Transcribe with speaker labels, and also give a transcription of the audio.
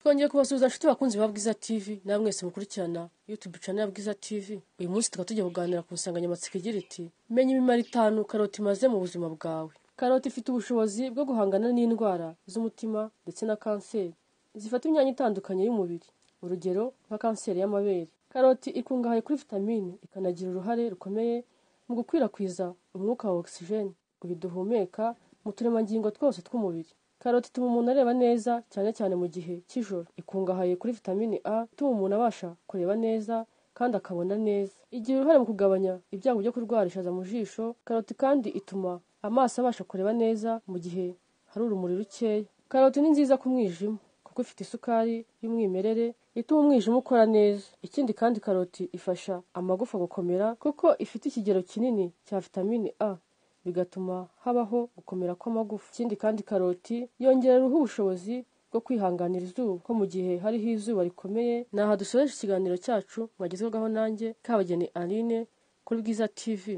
Speaker 1: Twongeye kubasubiza nshuti bakunzi ba Bwiza TV na mwese mukurikirana YouTube channel ya Bwiza TV. Uyu munsi tukaba tugiye kuganira ku nsanganyamatsiko igira iti menya imimaro 5 karoti imaze mu buzima bwawe. Karoti ifite ubushobozi bwo guhangana n'indwara z'umutima ndetse na kanseri zifata imyanya itandukanye y'umubiri, urugero nka kanseri y'amabere. Karoti ikungahaye kuri vitamine ikanagira uruhare rukomeye mu gukwirakwiza umwuka wa oxygen biduhumeka mu turemangingo twose tw'umubiri. Karoti ituma umuntu areba neza cyane cyane mu gihe cy'ijoro. Ikungahaye kuri vitamine A ituma umuntu abasha kureba neza kandi akabona neza. Igira uruhare mu kugabanya ibyago byo kurwara ishaza mu jisho. Karoti kandi ituma amaso abasha kureba neza mu gihe hari urumuri rukeya. Karoti ni nziza ku mwijima kuko ifite isukari y'umwimerere ituma umwijima ukora neza. Ikindi kandi karoti ifasha amagufa gukomera kuko ifite ikigero kinini cya vitamine A bigatuma habaho gukomera kw'amagufa. Ikindi kandi karoti yongerera ubushobozi bwo kwihanganira izuba ko mu gihe hariho izuba rikomeye. Naha dusoreje ikiganiro cyacu mwagezweho nanjye Kabageni Aline kuri Bwiza TV.